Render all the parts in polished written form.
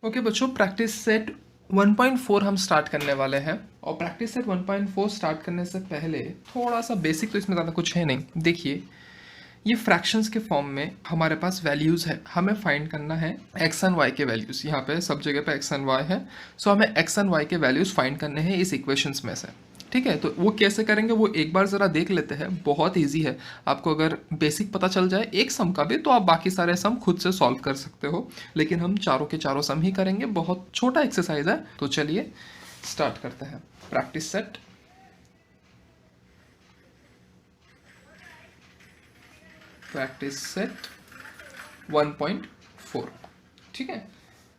Okay बच्चों, practice set 1.4 हम start करने वाले हैं। और प्रैक्टिस सेट 1.4 स्टार्ट करने से पहले थोड़ा सा बेसिक, तो इसमें ज़्यादा कुछ है नहीं। देखिए, ये फ्रैक्शंस के फॉर्म में हमारे पास वैल्यूज़ है, हमें फाइंड करना है एक्स एंड वाई के वैल्यूज़। यहाँ पे सब जगह पे एक्स एंड वाई है, सो हमें एक्स एंड वाई के वैल्यूज़ फाइंड करने हैं इस इक्वेशंस में से। ठीक है, तो वो कैसे करेंगे वो एक बार ज़रा देख लेते हैं। बहुत ईजी है, आपको अगर बेसिक पता चल जाए एक सम का भी तो आप बाकी सारे सम खुद से सॉल्व कर सकते हो, लेकिन हम चारों के चारों सम ही करेंगे। बहुत छोटा एक्सरसाइज है, तो चलिए स्टार्ट करते हैं। Practice set practice set 1.4। ठीक है,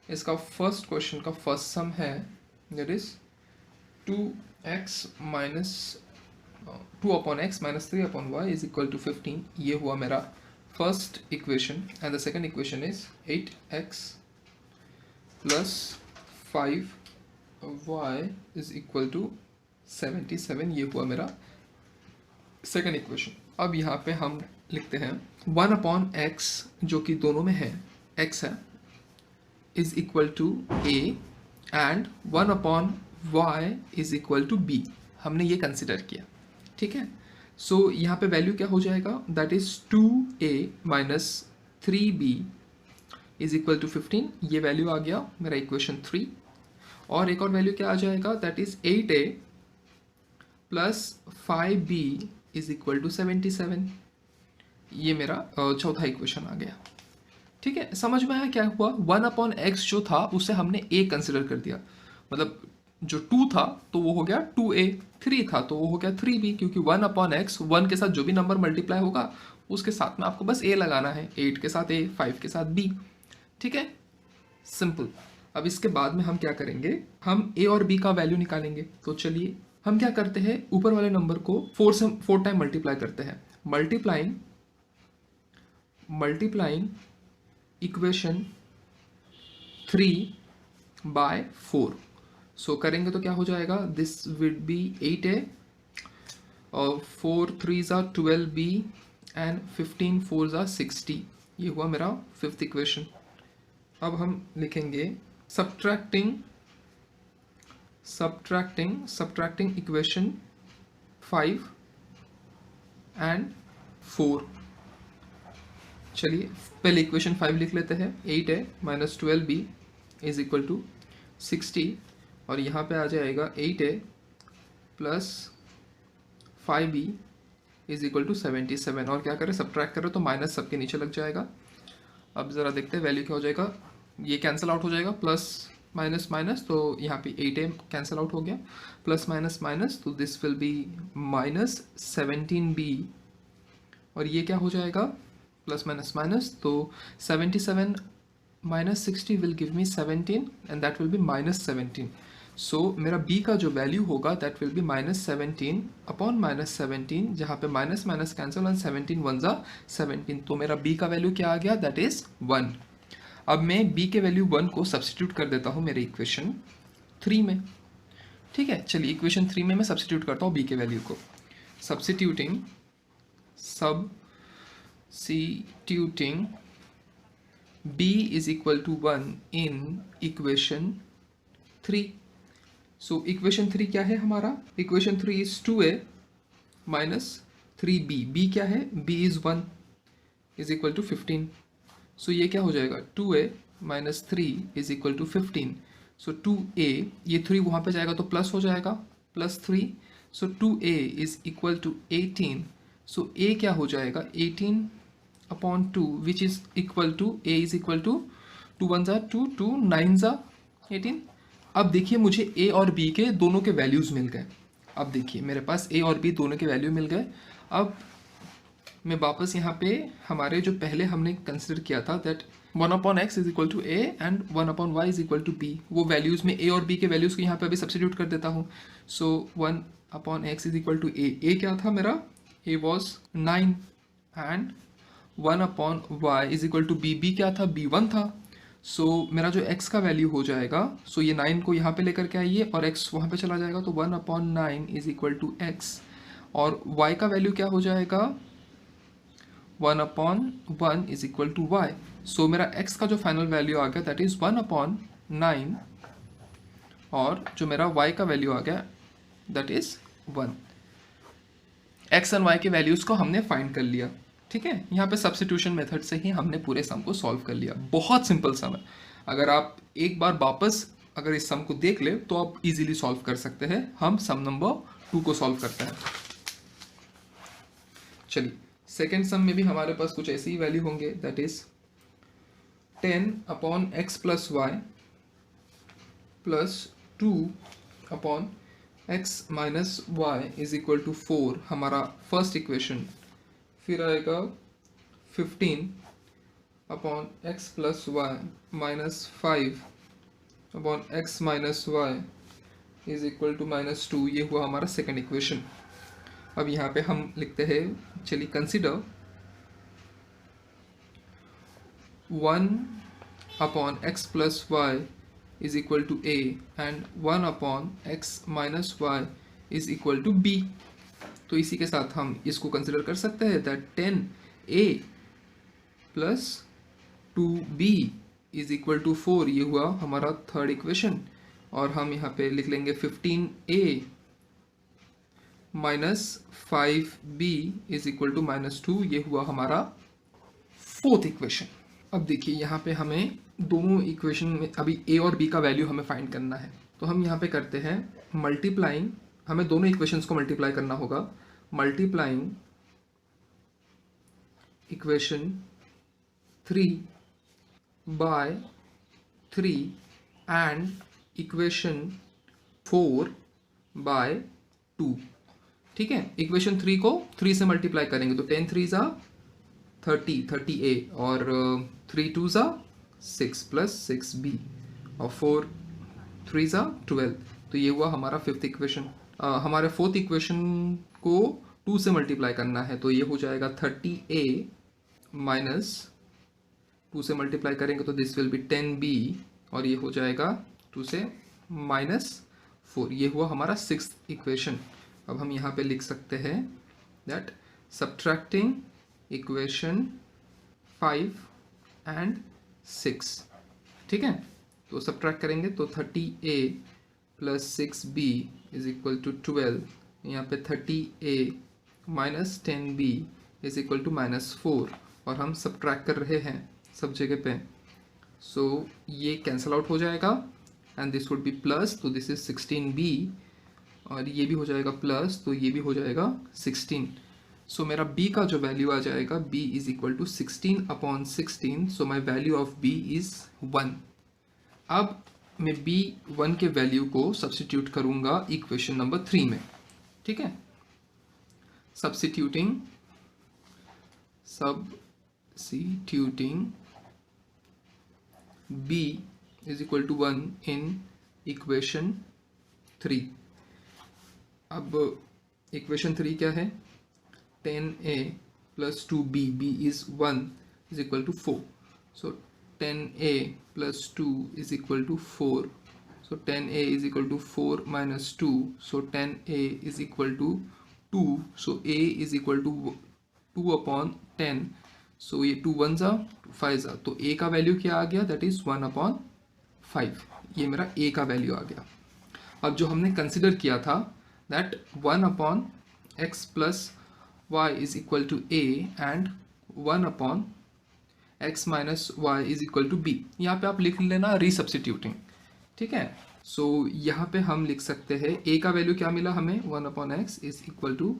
इसका फर्स्ट क्वेश्चन का फर्स्ट सम है, that is 2x minus 2/x minus 3/y is equal to 15। ये हुआ मेरा first equation. And the second equation is 8x plus 5y is equal to 77। ये हुआ मेरा सेकेंड इक्वेशन। अब यहाँ पे हम लिखते हैं 1/x, जो कि दोनों में है, x है, is equal to a and 1/y is equal to b। हमने ये कंसिडर किया। ठीक है, सो यहाँ पे वैल्यू क्या हो जाएगा, that is 2a minus 3b is equal to 15। ये वैल्यू आ गया मेरा इक्वेशन 3। और एक और वैल्यू क्या आ जाएगा, that is 8a plus 5b is equal to 77। ये मेरा चौथा इक्वेशन आ गया। ठीक है, समझ में आया क्या हुआ। 1/x जो था उसे हमने a कंसिडर कर दिया, मतलब जो 2 था तो वो हो गया 2a, 3 था तो वो हो गया 3b, क्योंकि 1/x 1 के साथ जो भी नंबर मल्टीप्लाई होगा उसके साथ में आपको बस a लगाना है। 8 के साथ a, 5 के साथ b। ठीक है, सिंपल। अब इसके बाद में हम क्या करेंगे, हम a और b का वैल्यू निकालेंगे। तो चलिए हम क्या करते हैं, ऊपर वाले नंबर को 4 टाइम मल्टीप्लाई करते हैं। Multiplying equation 3/4। सो करेंगे तो क्या हो जाएगा, दिस विड बी 8a और 4 3s are 12b and 15 4s are 60। ये हुआ मेरा फिफ्थ इक्वेशन। अब हम लिखेंगे सब्ट्रैक्टिंग इक्वेशन 5 एंड 4। चलिए पहले इक्वेशन 5 लिख लेते हैं। 8a minus 12b is equal to 60, और यहाँ पे आ जाएगा 8a plus 5b is equal to 77। और क्या करें, सब्ट्रैक्ट करें तो माइनस सबके नीचे लग जाएगा। अब ज़रा देखते हैं वैल्यू क्या हो जाएगा। ये कैंसिल आउट हो जाएगा, प्लस माइनस माइनस, तो यहाँ पे 8a कैंसिल आउट हो गया, प्लस माइनस माइनस, तो this will B minus 17b। और ये क्या हो जाएगा, प्लस माइनस माइनस, तो 77 minus 60 will give me 17 and that will be minus 17। सो मेरा b का जो वैल्यू होगा that will be minus 17 upon minus 17, जहाँ पे माइनस माइनस कैंसिल एंड 17 1 जा 17। तो मेरा b का वैल्यू क्या आ गया, दैट इज 1। अब मैं b के वैल्यू 1 को सब्सटीट्यूट कर देता हूँ मेरे इक्वेशन 3 में। ठीक है, चलिए इक्वेशन 3 में मैं सब्सटीट्यूट करता हूँ b के वैल्यू को। Substituting b is equal to 1 in equation 3। so equation 3 क्या है हमारा, equation 3 is 2a minus 3b। b क्या है, b is 1 is equal to 15। so ये क्या हो जाएगा, 2a minus 3 is equal to 15। so 2a, ये 3 वहाँ पे जाएगा तो प्लस हो जाएगा, plus 3। so 2a is equal to 18। so a क्या हो जाएगा, 18 upon 2 which is equal to a is equal to 2 1 जा 2 2 9 जा 18। अब देखिए मुझे a और b के दोनों के वैल्यूज़ मिल गए। अब देखिए मेरे पास a और b दोनों के वैल्यू मिल गए। अब मैं वापस यहाँ पे हमारे जो पहले हमने कंसिडर किया था that 1/x is equal to a and 1/y is equal to b, वो वैल्यूज़ में a और b के वैल्यूज़ को यहाँ पे अभी सब्सटीट्यूट कर देता हूँ। So 1/x is equal to a क्या था मेरा, a was 9 and 1/y is equal to b क्या था, b 1 था। सो मेरा जो x का वैल्यू हो जाएगा, सो ये 9 को यहाँ पे लेकर के आइए और x वहाँ पे चला जाएगा, तो 1/9 इज इक्वल टू x। और y का वैल्यू क्या हो जाएगा, 1/1 इज इक्वल टू y। सो मेरा x का जो फाइनल वैल्यू आ गया दैट इज 1/, 9 और जो मेरा y का वैल्यू आ गया that is 1। x and y के वैल्यूज़ को हमने फाइंड कर लिया। ठीक है, यहाँ पे सब्स्टिट्यूशन मेथड से ही हमने पूरे सम को सॉल्व कर लिया। बहुत सिंपल सम है, अगर आप एक बार वापस अगर इस सम को देख ले तो आप इजीली सॉल्व कर सकते हैं। हम सम नंबर 2 को सॉल्व करते हैं। चलिए, सेकेंड सम में भी हमारे पास कुछ ऐसे ही वैल्यू होंगे that is 10 upon x plus y plus 2 upon x minus y is equal to 4 हमारा फर्स्ट इक्वेशन। फिर आएगा 15 upon x plus y minus 5 upon x minus y is equal to -2, ये हुआ हमारा सेकेंड इक्वेशन। अब यहाँ पे हम लिखते हैं, चलिए consider 1 upon x plus y is equal to a and 1 upon x minus y is equal to b. तो इसी के साथ हम इसको कंसिडर कर सकते हैं that 10a plus 2b is equal to 4, ये हुआ हमारा थर्ड इक्वेशन। और हम यहाँ पे लिख लेंगे 15a minus 5b is equal to -2, ये हुआ हमारा फोर्थ इक्वेशन। अब देखिए यहाँ पे हमें दोनों इक्वेशन में अभी a और b का वैल्यू हमें फाइंड करना है। तो हम यहाँ पे करते हैं मल्टीप्लाइंग, हमें दोनों इक्वेशंस को मल्टीप्लाई करना होगा। Multiplying equation 3 by 3 and equation 4 by 2। ठीक है, इक्वेशन 3 को 3 से मल्टीप्लाई करेंगे तो 10 3 ज़ा 30a और 3 2 ज़ा 6 प्लस 6b और 4 3 ज़ा 12। तो ये हुआ हमारा फिफ्थ इक्वेशन। हमारे फोर्थ इक्वेशन को 2 से मल्टीप्लाई करना है तो ये हो जाएगा 30a माइनस 2 से मल्टीप्लाई करेंगे तो दिस विल बी 10b और ये हो जाएगा 2 से -4, ये हुआ हमारा सिक्स्थ इक्वेशन। अब हम यहाँ पे लिख सकते हैं दैट सब्ट्रैक्टिंग इक्वेशन 5 एंड 6। ठीक है, तो सब्ट्रैक्ट करेंगे तो 30a plus 6b is equal to 12, यहाँ पे 30a minus 10b is equal to -4 और हम सब्ट्रैक्ट कर रहे हैं सब जगह पे। सो ये कैंसल आउट हो जाएगा and this would B plus, तो दिस इज 16b और ये भी हो जाएगा प्लस, तो ये भी हो जाएगा 16। सो मेरा b का जो वैल्यू आ जाएगा b is equal to 16 upon 16, so my value of b is 1। अब मैं b1 के वैल्यू को सब्स्टिट्यूट करूंगा इक्वेशन नंबर 3 में। ठीक है, substituting b is equal to 1 in equation 3। अब इक्वेशन 3 क्या है, 10a plus 2b, b is 1 is equal to 4, so 10a plus 2 is equal to 4, so 10a is equal to 4 minus 2, so 10a is equal to 2, so a is equal to 2 upon 10, so ये 2 1 जा 5 जा, तो a का value क्या आ गया, that is 1 upon 5, ये मेरा a का वैल्यू आ गया। अब जो हमने कंसिडर किया था that 1 upon x plus y is equal to a and 1 upon x minus y is equal to b, यहाँ पे आप लिख लेना रीसब्स्टिट्यूटिंग। ठीक है, सो यहाँ पे हम लिख सकते हैं a का वैल्यू क्या मिला हमें, 1 upon x is equal to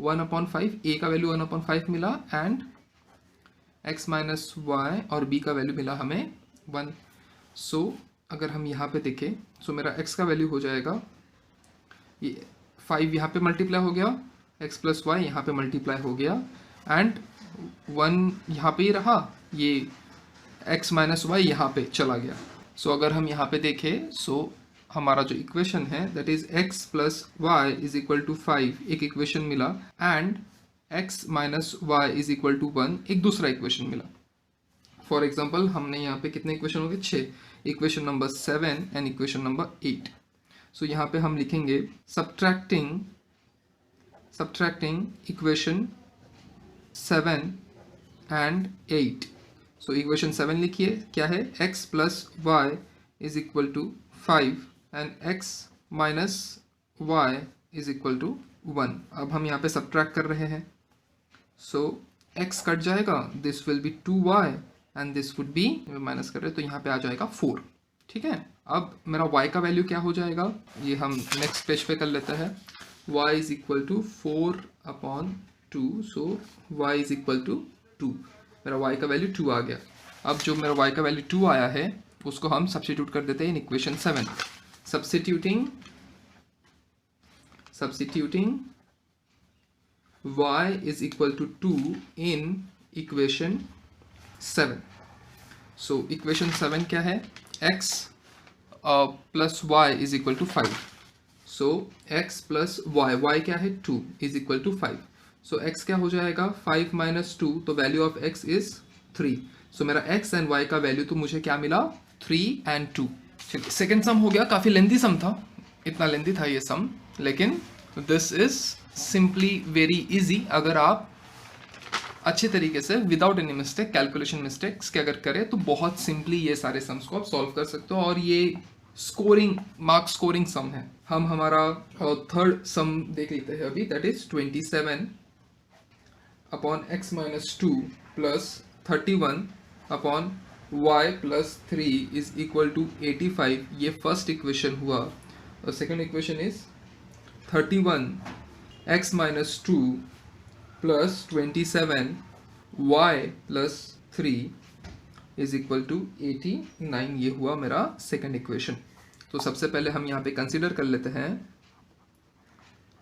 1 upon 5, a का वैल्यू 1 अपॉन 5 मिला एंड x माइनस वाई और b का वैल्यू मिला हमें 1। सो अगर हम यहाँ पे देखें, सो मेरा x का वैल्यू हो जाएगा, ये 5 यहाँ पे मल्टीप्लाई हो गया, x प्लस वाई यहाँ पे मल्टीप्लाई हो गया एंड 1 यहाँ पे ही रहा, ये x माइनस वाई यहाँ पे चला गया। सो अगर हम यहाँ पे देखें, सो हमारा जो इक्वेशन है that is x plus y is equal to 5 एक इक्वेशन मिला and x minus y is equal to 1 एक दूसरा इक्वेशन मिला। फॉर एग्जाम्पल हमने यहाँ पे कितने इक्वेशन हो गए, 6, equation number 7 and equation number 8। So यहाँ पे हम लिखेंगे subtracting equation 7 and 8। So equation 7 लिखिए क्या है, x plus y is equal to 5 and x minus y is equal to 1। अब हम यहाँ पे सब्ट्रैक्ट कर रहे हैं, सो x कट जाएगा, this will be 2y and this would be, minus कर रहे हैं तो यहाँ पे आ जाएगा 4। ठीक है, अब मेरा y का वैल्यू क्या हो जाएगा, ये हम नेक्स्ट पेज पे कर लेते हैं। y is equal to 4/2, so y is equal to 2। मेरा y का वैल्यू 2 आ गया। अब जो मेरा y का वैल्यू 2 आया है उसको हम सब्स्टिट्यूट कर देते हैं in equation 7। Substituting y is equal to 2 in equation 7। so equation 7 क्या है, x plus y is equal to 5। so x plus y क्या है 2 is equal to 5। so x क्या हो जाएगा 5 minus 2, तो value of x is 3। so मेरा x and y का वैल्यू तो मुझे क्या मिला 3 and 2। चलिए सेकेंड सम हो गया, काफ़ी लेंथी सम था, इतना लेंथी था ये सम, लेकिन this is simply very easy. अगर आप अच्छे तरीके से without any mistake, calculation mistakes के अगर करें तो बहुत सिंपली ये सारे सम्स को आप सॉल्व कर सकते हो। और ये स्कोरिंग, मार्क स्कोरिंग सम है। हम हमारा थर्ड सम देख लेते हैं अभी, that is 27 upon x minus 2 plus 31 upon y plus 3 is equal to 85। ये फर्स्ट इक्वेशन हुआ। और second equation is 31 x minus 2 plus 27 y plus 3 is equal to 89। ये हुआ मेरा सेकेंड इक्वेशन। तो सबसे पहले हम यहाँ पे कंसिडर कर लेते हैं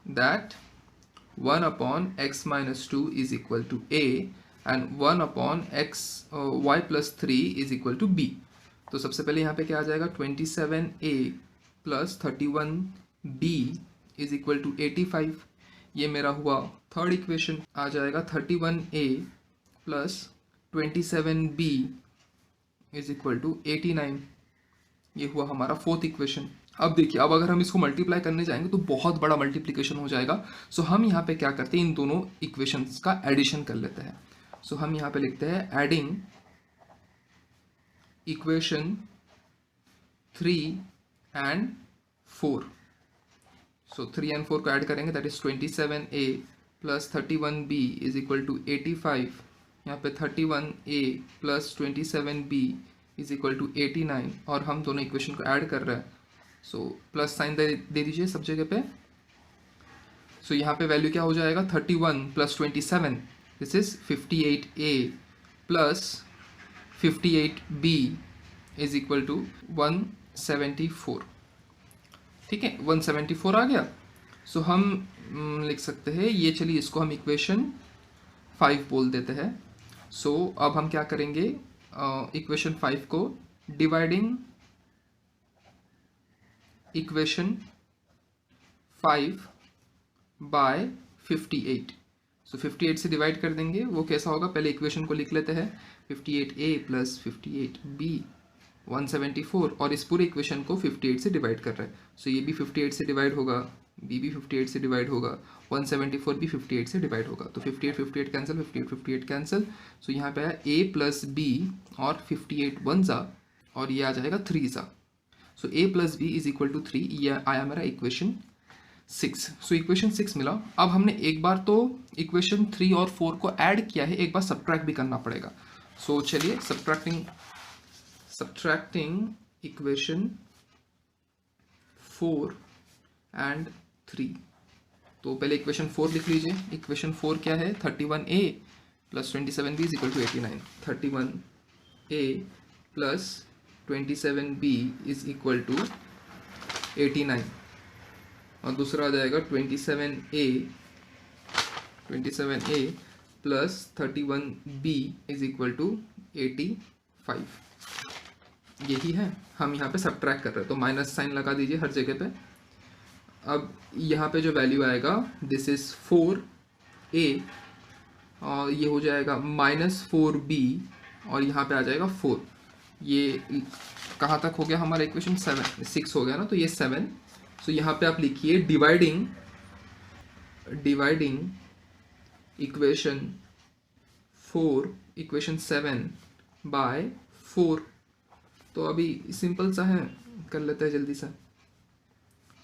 that 1 upon x minus 2 is equal to a and 1 upon x y plus 3 is equal to b। तो सबसे पहले यहाँ पे क्या आ जाएगा 27a plus 31b is equal to 85। ये मेरा हुआ थर्ड इक्वेशन। आ जाएगा 31a plus 27b is equal to 89। ये हुआ हमारा फोर्थ इक्वेशन। अब देखिए, अब अगर हम इसको मल्टीप्लाई करने जाएंगे तो बहुत बड़ा मल्टीप्लिकेशन हो जाएगा। सो हम यहाँ पे क्या करते हैं, इन दोनों इक्वेशंस का एडिशन कर लेते हैं। सो हम यहाँ पे लिखते हैं adding equation 3 and 4। So 3 and 4 को ऐड करेंगे, that is 27a plus 31b is equal to 85। यहाँ पे 31a plus 27b is equal to 89 और हम दोनों इक्वेशन को ऐड कर रहे हैं। सो प्लस साइन दे दीजिए सब जगह पे। सो यहाँ पे वैल्यू क्या हो जाएगा 31 plus 27, this is 58a plus 58b is equal to 174। ठीक है, 174 आ गया। सो हम लिख सकते हैं ये, चलिए इसको हम इक्वेशन 5 बोल देते हैं। सो अब हम क्या करेंगे, इक्वेशन 5 को डिवाइडिंग इक्वेशन 5 बाय 58। सो 58 से डिवाइड कर देंगे। वो कैसा होगा, पहले इक्वेशन को लिख लेते हैं 58a प्लस 58b 174 और इस पूरे इक्वेशन को 58 से डिवाइड कर रहे हैं। सो ये भी 58 से डिवाइड होगा, b भी 58 से डिवाइड होगा, 174 भी 58 से डिवाइड होगा। तो 58 58 कैंसिल, 58 58 कैंसिल। सो यहाँ पे आया a प्लस b और 58 1 जा और ये आ जाएगा 3 जा। So a plus b is equal to 3। ये आया मेरा इक्वेशन 6। सो इक्वेशन 6 मिला। अब हमने एक बार तो इक्वेशन 3 और 4 को ऐड किया है, एक बार सब्ट्रैक्ट भी करना पड़ेगा। सो चलिए subtracting equation 4 and 3। तो पहले इक्वेशन 4 लिख लीजिए। इक्वेशन 4 क्या है, 31a plus 27b is equal to 89। 31a plus 27b is equal to 89 और दूसरा आ जाएगा 27a plus 31b is equal to 85। यही है, हम यहाँ पे सब्ट्रैक्ट कर रहे हैं तो माइनस साइन लगा दीजिए हर जगह पे। अब यहाँ पे जो वैल्यू आएगा दिस इज 4a और ये हो जाएगा माइनस 4b और यहाँ पे आ जाएगा 4। ये कहाँ तक हो गया हमारा इक्वेशन 6 हो गया ना, तो ये 7। सो यहाँ पे आप लिखिए डिवाइडिंग इक्वेशन 4 इक्वेशन 7 बाय 4। तो अभी सिंपल सा है, कर लेते हैं जल्दी से।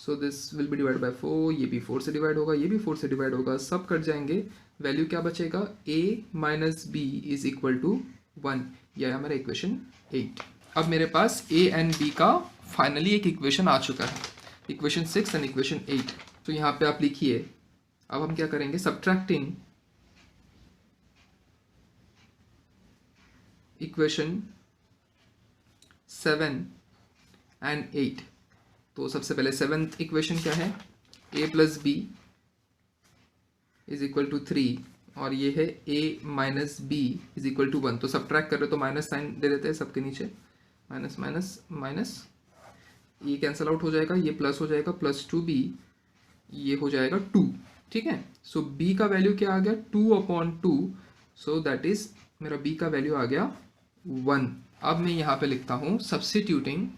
So this will B divide by 4, ये भी 4 से डिवाइड होगा, ये भी 4 से डिवाइड होगा, सब कट जाएंगे, वैल्यू क्या बचेगा, a minus b is equal to 1। यह है मेरा इक्वेशन 8। अब मेरे पास a एंड b का फाइनली एक इक्वेशन आ चुका है, इक्वेशन 6 एंड इक्वेशन 8। तो यहाँ पे आप लिखिए, अब हम क्या करेंगे, सब्ट्रैक्टिंग इक्वेशन 7 एंड 8। तो सबसे पहले 7th इक्वेशन क्या है, a plus b is equal to 3, और ये है a minus b is equal to 1। तो सब्ट्रैक्ट कर रहे हो तो माइनस साइन दे देते हैं सबके नीचे, माइनस माइनस माइनस, ये कैंसिल आउट हो जाएगा, ये प्लस हो जाएगा, प्लस 2b, ये हो जाएगा 2। ठीक है, सो b का वैल्यू क्या आ गया, 2/2, सो दैट इज मेरा b का वैल्यू आ गया 1। अब मैं यहाँ पे लिखता हूँ substituting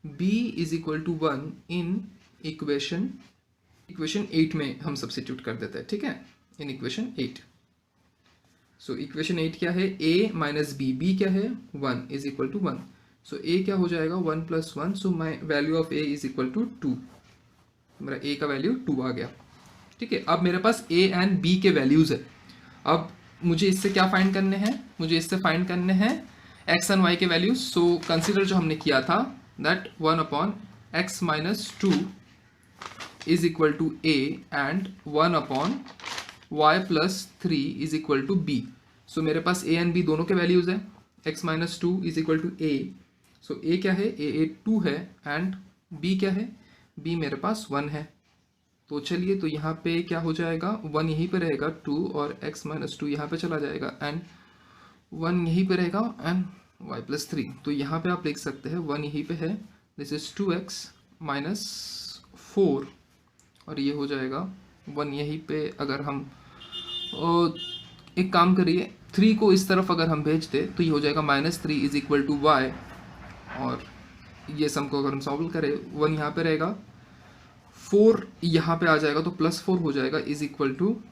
b is equal to 1 in equation 8 में हम सब्स्टिट्यूट कर देते हैं। ठीक है, इन इक्वेशन 8। सो इक्वेशन 8 क्या है, a माइनस बी, b क्या है 1 is equal to 1। So a क्या हो जाएगा 1 plus 1, so my value of a is equal to 2। मेरा a का वैल्यू 2 आ गया। ठीक है, अब मेरे पास a एंड b के वैल्यूज है। अब मुझे इससे क्या फाइंड करने हैं, मुझे इससे फाइंड करने हैं x एंड y के वैल्यूज। सो कंसीडर जो हमने किया था that 1/x minus 2 is equal to a and 1/y plus 3 is equal to b। So मेरे पास a एंड b दोनों के वैल्यूज है, x minus 2 is equal to a। So a क्या है, a 2 है, एंड b क्या है, b मेरे पास 1 है। तो चलिए, तो यहाँ पे क्या हो जाएगा, 1 यहीं पे रहेगा 2, और x माइनस 2 यहाँ पे चला जाएगा, एंड 1 यहीं पे रहेगा, एंड y प्लस 3। तो यहाँ पे आप लिख सकते हैं 1 यहीं पे है, दिस इज 2x माइनस 4, और ये हो जाएगा 1 यहीं पे। अगर हम एक काम करिए, 3 को इस तरफ अगर हम भेज दे तो ये हो जाएगा -3 इज इक्वल टू y, और ये सम को अगर हम सॉल्व करें 1 यहाँ पे रहेगा, 4 यहाँ पे आ जाएगा, तो +4 हो जाएगा इज इक्वल टू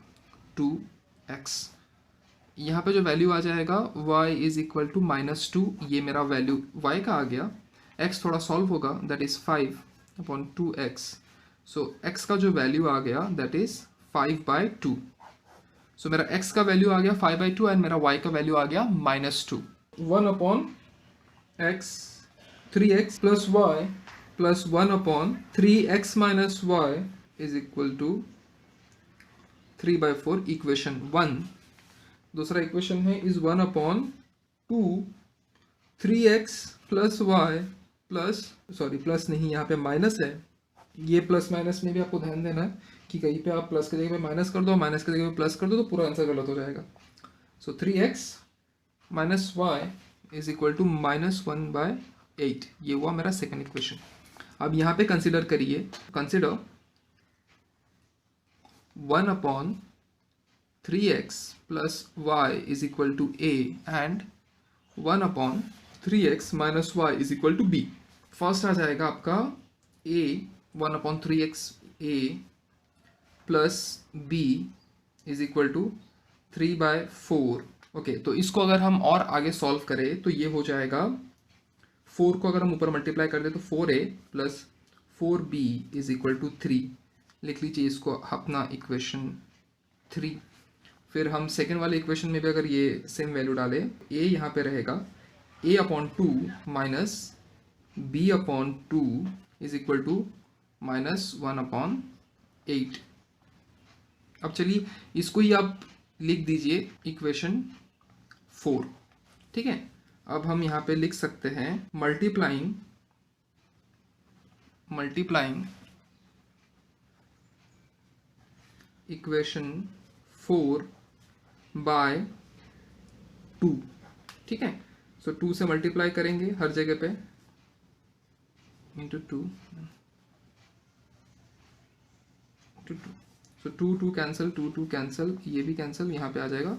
2x। यहाँ पे जो वैल्यू आ जाएगा y इज इक्वल टू -2, ये मेरा वैल्यू y का आ गया। x थोड़ा सॉल्व होगा, that is 5/2x। So x का जो वैल्यू आ गया दैट इज 5/2। सो मेरा x का वैल्यू आ गया 5/2, एंड मेरा y का वैल्यू आ गया -2। 1/x 3x plus y plus 1/3x minus y is equal to 3/4, equation 1। दूसरा इक्वेशन है is 1/2 3x plus y plus, sorry plus नहीं, यहाँ पे माइनस है, ये प्लस माइनस में भी आपको ध्यान देना है कि कहीं पे आप प्लस की जगह पे माइनस कर दो, माइनस की जगह पे प्लस कर दो, तो पूरा आंसर गलत हो जाएगा। So 3x minus y is equal to -1/8, ये हुआ मेरा सेकंड इक्वेशन। अब यहाँ पे कंसिडर करिए, consider 1/3x plus y is equal to a and 1/3x minus y is equal to b। First आ जाएगा आपका a 1/3x a plus b is equal to 3/4। Okay, तो इसको अगर हम और आगे सॉल्व करें तो ये हो जाएगा, 4 को अगर हम ऊपर मल्टीप्लाई कर दे तो 4a plus 4b is equal to 3। लिख लीजिए इसको अपना इक्वेशन 3। फिर हम सेकेंड वाले इक्वेशन में भी अगर ये सेम वैल्यू डालें, a यहाँ पे रहेगा a/2 minus b/2 is equal to -1/8। अब चलिए इसको ही आप लिख दीजिए इक्वेशन 4। ठीक है, अब हम यहाँ पे लिख सकते हैं मल्टीप्लाइंग इक्वेशन 4 बाय 2। ठीक है, सो 2 से मल्टीप्लाई करेंगे हर जगह पे, इंटू 2, सो 2 कैंसिल, 2 कैंसिल, ये भी कैंसिल, यहाँ पे आ जाएगा,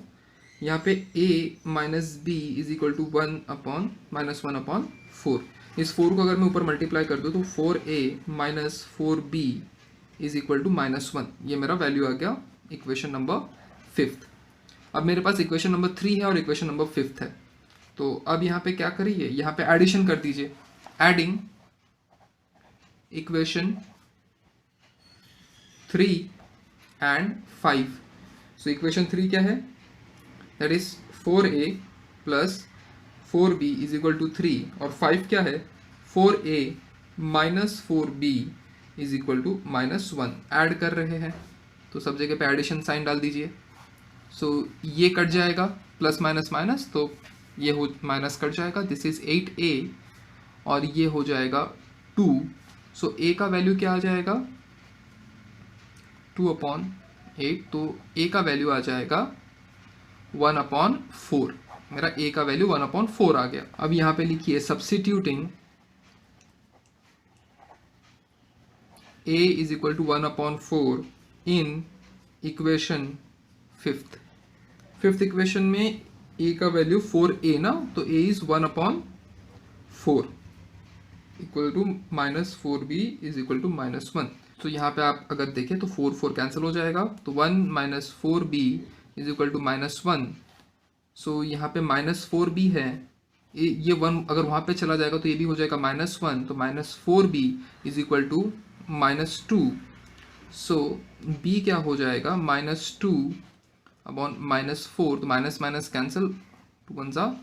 यहाँ पे a minus b is equal to 1/4। इस 4 को अगर मैं ऊपर मल्टीप्लाई कर दूँ तो 4a minus 4b is equal to -1, ये मेरा वैल्यू आ गया इक्वेशन नंबर 5। अब मेरे पास इक्वेशन नंबर 3 है और इक्वेशन नंबर 5 है। तो अब यहाँ पे क्या करिए, यहाँ पे एडिशन कर दीजिए, adding equation 3 and 5। So equation 3 क्या है, that is 4a plus 4b is equal to 3, और 5 क्या है, 4a minus 4b is equal to -1। Add कर रहे हैं तो सब जगह पे एडिशन साइन डाल दीजिए। सो ये कट जाएगा, प्लस माइनस माइनस, तो ये हो माइनस कट जाएगा, दिस इज 8a और ये हो जाएगा 2। सो a का वैल्यू क्या आ जाएगा, 2/8, तो a का वैल्यू आ जाएगा 1/4। मेरा a का वैल्यू 1/4 आ गया। अब यहाँ पे लिखिए substituting a is equal to 1/4 in equation 5th equation में a का वैल्यू 4a ना, तो a is 1/4 equal to -4b is equal to -1। तो यहाँ पे आप अगर देखें तो 4 कैंसिल हो जाएगा, तो 1 - 4b इज इक्वल टू -1। सो यहाँ पे -4b है, ये 1 अगर वहाँ पे चला जाएगा तो ये भी हो जाएगा -1, तो -4b is equal to -2। So b क्या हो जाएगा, -2 अपॉन -4, तो माइनस माइनस कैंसिल, 2 1 जा,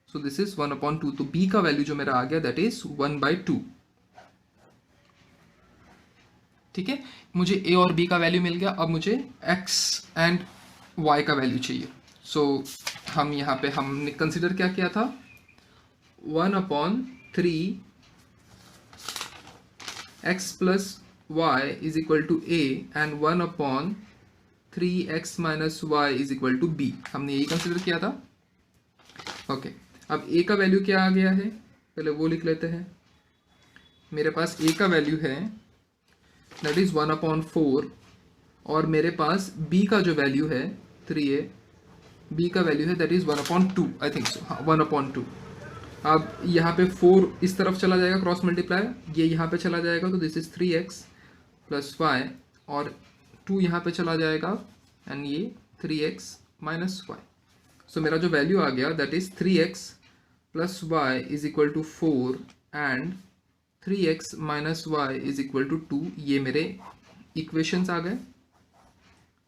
सो दिस इज 1/2। तो b का वैल्यू जो मेरा आ गया दैट इज 1/2। ठीक है, मुझे a और b का वैल्यू मिल गया। अब मुझे x एंड y का वैल्यू चाहिए। सो हम यहाँ पे हमने कंसिडर क्या किया था, 1/3 x plus y is equal to a and 1/3x minus y is equal to b, हमने यही कंसिडर किया था। ओके, अब a का वैल्यू क्या आ गया है, पहले वो लिख लेते हैं। मेरे पास a का वैल्यू है दैट इज 1/4, और मेरे पास b का जो वैल्यू है 3a, b का वैल्यू है that is 1/2, I think so, हाँ 1/2। अब यहाँ पे 4 इस तरफ चला जाएगा, क्रॉस मल्टीप्लाई, ये यहाँ पे चला जाएगा, तो this is 3x plus y, और 2 यहाँ पे चला जाएगा एंड ये 3x माइनस y। सो मेरा जो वैल्यू आ गया that is 3x plus y is equal to 4 and 3x minus y is equal to 2। ये मेरे इक्वेशंस आ गए।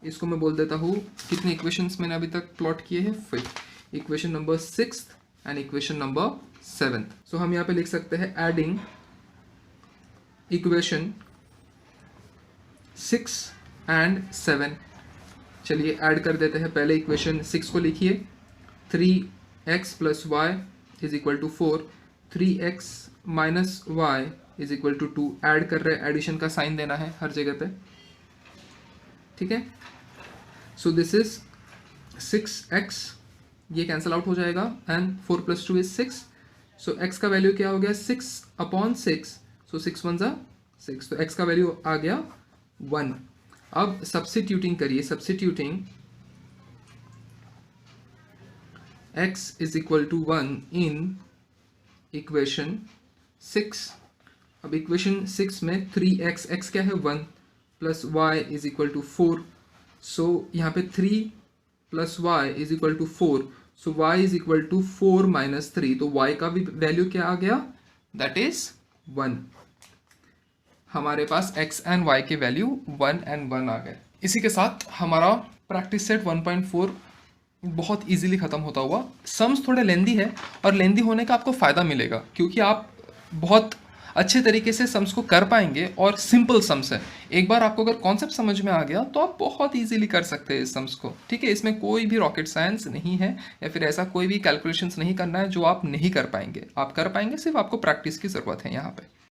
इसको मैं बोल देता हूँ, कितने इक्वेशंस मैंने अभी तक प्लॉट किए हैं, 5, equation number 6 and equation number 7। सो हम यहाँ पे लिख सकते हैं एडिंग इक्वेशन 6 एंड 7। चलिए ऐड कर देते हैं। पहले इक्वेशन 6 को लिखिए, 3x plus y is equal to 4, 3x minus y is equal to 2। Add कर रहे हैं, एडिशन का साइन देना है हर जगह पे, ठीक है। सो दिस इज 6x, ये कैंसिल आउट हो जाएगा एंड 4 + 2 इज 6। सो x का वैल्यू क्या हो गया, 6/6, सो 6 1 जा 6, तो x का वैल्यू आ गया 1। अब सब्स्टिट्यूटिंग करिए, substituting x is equal to 1 in equation 6। अब इक्वेशन 6 में 3x, x क्या है 1, plus y is equal to 4। So यहाँ पे 3 plus y is equal to 4, so y is equal to 4 minus 3, तो y का भी वैल्यू क्या आ गया, दैट इज 1। हमारे पास x एंड y के वैल्यू 1 एंड 1 आ गए। इसी के साथ हमारा प्रैक्टिस सेट 1.4 बहुत इजीली ख़त्म होता हुआ। सम्स थोड़े लेंदी है, और लेंदी होने का आपको फ़ायदा मिलेगा क्योंकि आप बहुत अच्छे तरीके से सम्स को कर पाएंगे, और सिंपल सम्स है। एक बार आपको अगर कॉन्सेप्ट समझ में आ गया तो आप बहुत इजीली कर सकते हैं इस सम्स को, ठीक है। इसमें कोई भी रॉकेट साइंस नहीं है, या फिर ऐसा कोई भी कैलकुलेशंस नहीं करना है जो आप नहीं कर पाएंगे। आप कर पाएंगे, सिर्फ आपको प्रैक्टिस की ज़रूरत है यहाँ पे।